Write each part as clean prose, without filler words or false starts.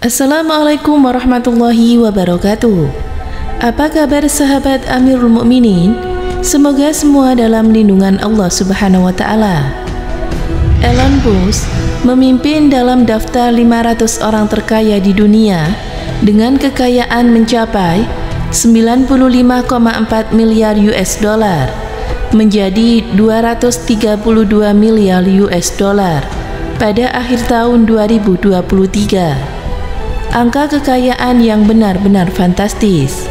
Assalamualaikum warahmatullahi wabarakatuh. Apa kabar sahabat Amirul Mukminin? Semoga semua dalam lindungan Allah Subhanahu wa taala. Elon Musk memimpin dalam daftar 500 orang terkaya di dunia dengan kekayaan mencapai 95,4 miliar US dollar menjadi 232 miliar US dollar pada akhir tahun 2023. Angka kekayaan yang benar-benar fantastis.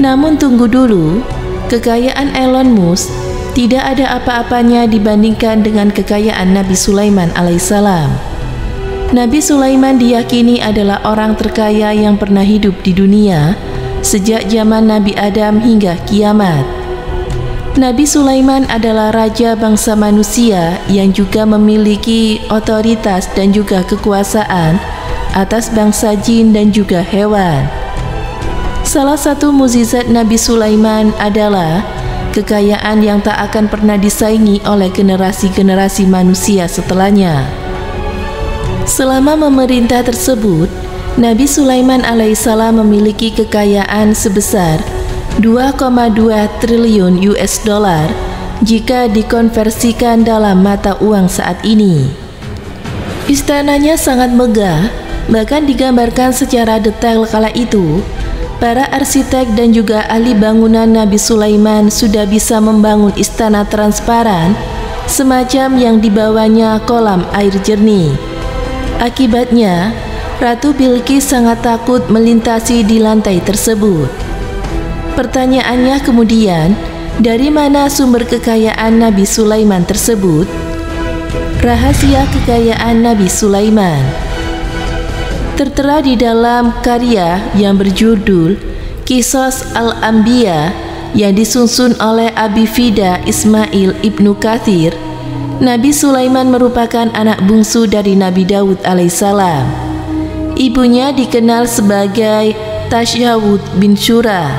Namun tunggu dulu, kekayaan Elon Musk tidak ada apa-apanya dibandingkan dengan kekayaan Nabi Sulaiman alaihissalam. Nabi Sulaiman diyakini adalah orang terkaya yang pernah hidup di dunia sejak zaman Nabi Adam hingga kiamat. Nabi Sulaiman adalah raja bangsa manusia yang juga memiliki otoritas dan juga kekuasaan atas bangsa jin dan juga hewan. Salah satu mukjizat Nabi Sulaiman adalah kekayaan yang tak akan pernah disaingi oleh generasi-generasi manusia setelahnya. Selama memerintah tersebut, Nabi Sulaiman alaihissalam memiliki kekayaan sebesar 2,2 triliun US dollar jika dikonversikan dalam mata uang saat ini. Istananya sangat megah, bahkan digambarkan secara detail kala itu. Para arsitek dan juga ahli bangunan Nabi Sulaiman sudah bisa membangun istana transparan semacam yang dibawanya kolam air jernih. Akibatnya, Ratu Bilqis sangat takut melintasi di lantai tersebut. Pertanyaannya kemudian, dari mana sumber kekayaan Nabi Sulaiman tersebut? Rahasia kekayaan Nabi Sulaiman tertera di dalam karya yang berjudul Qisas Al-Anbiya yang disusun oleh Abi Fida Ismail Ibnu Katsir. Nabi Sulaiman merupakan anak bungsu dari Nabi Daud alaihissalam. Ibunya dikenal sebagai Tasyawud bin Syura.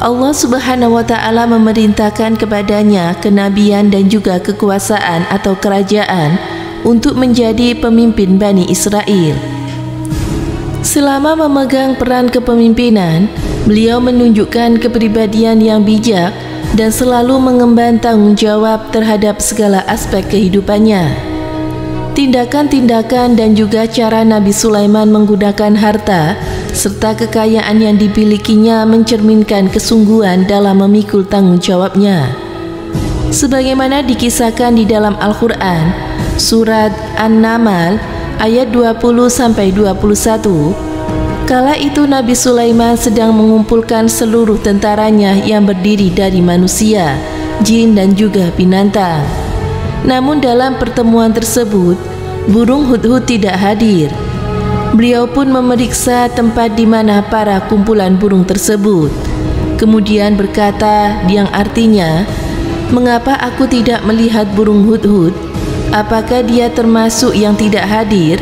Allah Subhanahu wa taala memerintahkan kepadanya kenabian dan juga kekuasaan atau kerajaan untuk menjadi pemimpin Bani Israel. Selama memegang peran kepemimpinan, beliau menunjukkan kepribadian yang bijak dan selalu mengemban tanggung jawab terhadap segala aspek kehidupannya. Tindakan-tindakan dan juga cara Nabi Sulaiman menggunakan harta serta kekayaan yang dimilikinya mencerminkan kesungguhan dalam memikul tanggung jawabnya. Sebagaimana dikisahkan di dalam Al-Quran, surat An-Naml ayat 20-21, kala itu Nabi Sulaiman sedang mengumpulkan seluruh tentaranya yang berdiri dari manusia, jin dan juga binatang. Namun dalam pertemuan tersebut, burung hudhud tidak hadir. Beliau pun memeriksa tempat di mana para kumpulan burung tersebut. Kemudian berkata yang artinya, "Mengapa aku tidak melihat burung hudhud? Apakah dia termasuk yang tidak hadir?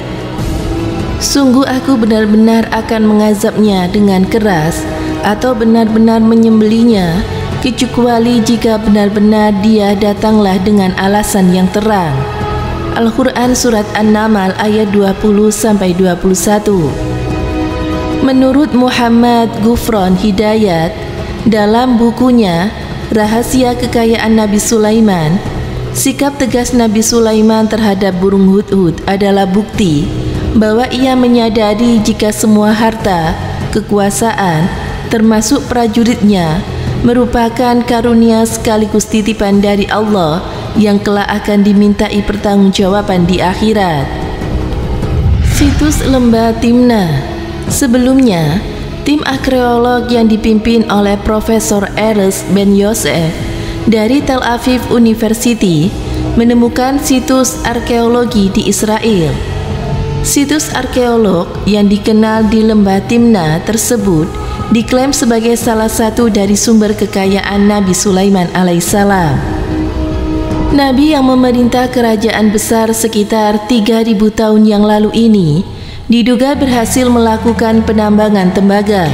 Sungguh aku benar-benar akan mengazabnya dengan keras atau benar-benar menyembelihnya, kecuali jika benar-benar dia datanglah dengan alasan yang terang." Al-Quran Surat An-Naml ayat 20-21. Menurut Muhammad Ghufran Hidayat dalam bukunya Rahasia Kekayaan Nabi Sulaiman, sikap tegas Nabi Sulaiman terhadap burung hudhud adalah bukti bahwa ia menyadari jika semua harta, kekuasaan, termasuk prajuritnya, merupakan karunia sekaligus titipan dari Allah yang kelak akan dimintai pertanggungjawaban di akhirat. Situs Lembah Timnah. Sebelumnya, tim arkeolog yang dipimpin oleh Profesor Erez Ben Yosef dari Tel Aviv University menemukan situs arkeologi di Israel. Situs arkeolog yang dikenal di Lembah Timnah tersebut diklaim sebagai salah satu dari sumber kekayaan Nabi Sulaiman alaihissalam. Nabi yang memerintah kerajaan besar sekitar 3000 tahun yang lalu ini diduga berhasil melakukan penambangan tembaga.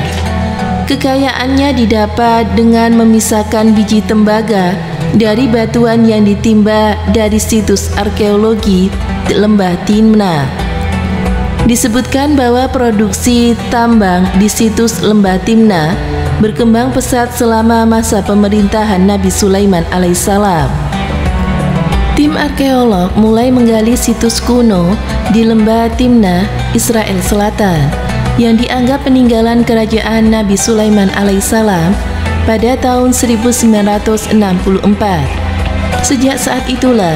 Kekayaannya didapat dengan memisahkan biji tembaga dari batuan yang ditimba dari situs arkeologi Lembah Timnah. Disebutkan bahwa produksi tambang di situs Lembah Timnah berkembang pesat selama masa pemerintahan Nabi Sulaiman alaihissalam. Tim arkeolog mulai menggali situs kuno di Lembah Timnah, Israel Selatan, yang dianggap peninggalan kerajaan Nabi Sulaiman alaihissalam pada tahun 1964. Sejak saat itulah,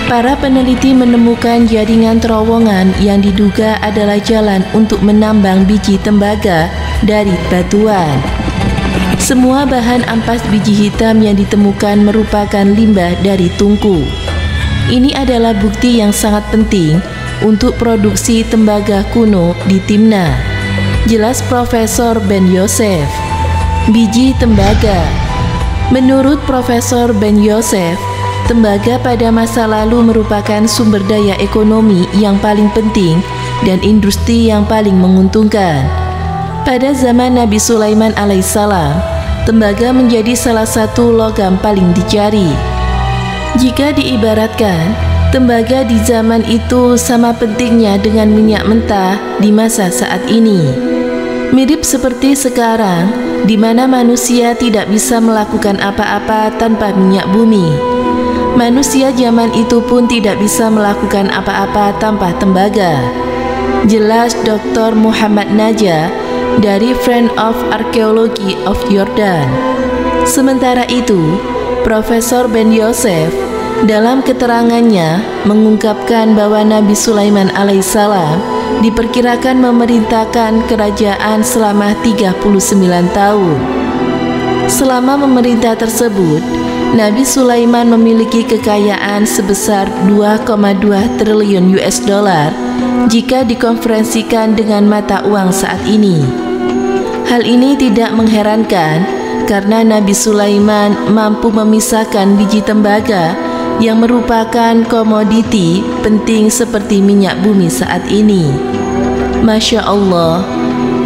para peneliti menemukan jaringan terowongan yang diduga adalah jalan untuk menambang biji tembaga dari batuan. Semua bahan ampas biji hitam yang ditemukan merupakan limbah dari tungku. Ini adalah bukti yang sangat penting untuk produksi tembaga kuno di Timnah. Jelas Profesor Ben Yosef. Biji tembaga. Menurut Profesor Ben Yosef, tembaga pada masa lalu merupakan sumber daya ekonomi yang paling penting dan industri yang paling menguntungkan. Pada zaman Nabi Sulaiman alaihissalam, tembaga menjadi salah satu logam paling dicari. Jika diibaratkan, tembaga di zaman itu sama pentingnya dengan minyak mentah di masa saat ini. Mirip seperti sekarang, di mana manusia tidak bisa melakukan apa-apa tanpa minyak bumi. Manusia zaman itu pun tidak bisa melakukan apa-apa tanpa tembaga. Jelas Dr. Muhammad Najah dari Friend of Archaeology of Jordan. Sementara itu, Profesor Ben Yosef dalam keterangannya mengungkapkan bahwa Nabi Sulaiman alaihissalam diperkirakan memerintahkan kerajaan selama 39 tahun. Selama memerintah tersebut, Nabi Sulaiman memiliki kekayaan sebesar 2,2 triliun US dollar jika dikonversikan dengan mata uang saat ini. Hal ini tidak mengherankan karena Nabi Sulaiman mampu memisahkan biji tembaga yang merupakan komoditi penting seperti minyak bumi saat ini. Masya Allah,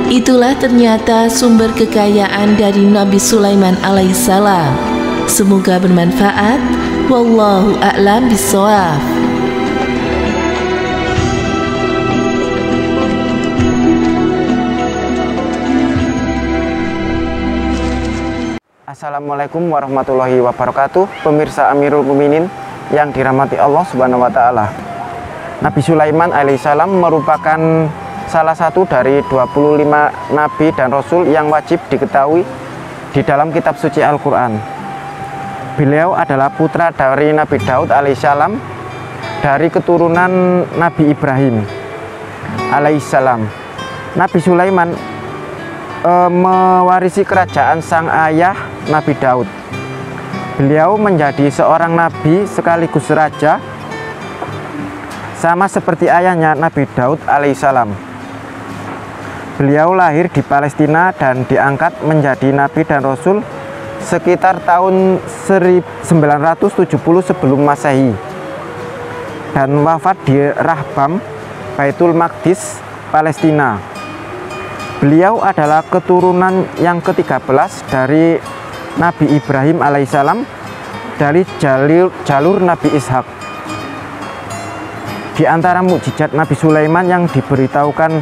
itulah ternyata sumber kekayaan dari Nabi Sulaiman alaihissalam. Semoga bermanfaat. Wallahu a'lam bishawab. Assalamualaikum warahmatullahi wabarakatuh. Pemirsa Amirul Mukminin yang dirahmati Allah Subhanahu wa taala. Nabi Sulaiman alaihissalam merupakan salah satu dari 25 nabi dan rasul yang wajib diketahui di dalam kitab suci Al-Qur'an. Beliau adalah putra dari Nabi Daud alaihissalam dari keturunan Nabi Ibrahim alaihissalam. Nabi Sulaiman mewarisi kerajaan sang ayah Nabi Daud. Beliau menjadi seorang nabi sekaligus raja, sama seperti ayahnya Nabi Daud alaihissalam. Beliau lahir di Palestina dan diangkat menjadi nabi dan rasul sekitar tahun 1970 sebelum Masehi, dan wafat di Rahbam, Baitul Maqdis, Palestina. Beliau adalah keturunan yang ke-13 dari Nabi Ibrahim alaihissalam dari jalur Nabi Ishak. Di antara mukjizat Nabi Sulaiman yang diberitahukan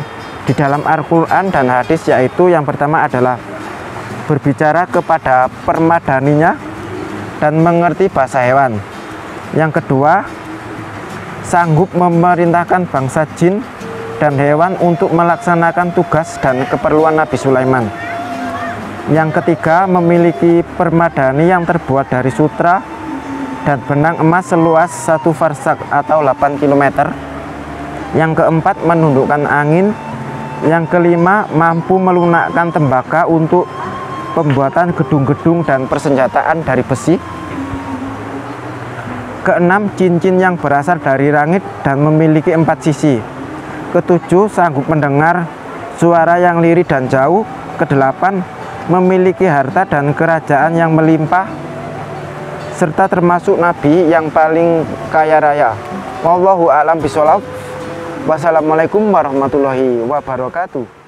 di dalam Al-Quran dan hadis, yaitu yang pertama adalah berbicara kepada permadaninya dan mengerti bahasa hewan. Yang kedua, sanggup memerintahkan bangsa jin dan hewan untuk melaksanakan tugas dan keperluan Nabi Sulaiman. Yang ketiga, memiliki permadani yang terbuat dari sutra dan benang emas seluas 1 farsak atau 8 km. Yang keempat, menundukkan angin. Yang kelima, mampu melunakkan tembaga untuk pembuatan gedung-gedung dan persenjataan dari besi. Keenam, cincin yang berasal dari langit dan memiliki 4 sisi. Ketujuh, sanggup mendengar suara yang lirih dan jauh. Kedelapan, memiliki harta dan kerajaan yang melimpah, serta termasuk nabi yang paling kaya raya. Wallahu a'lam bishawab. Wassalamualaikum warahmatullahi wabarakatuh.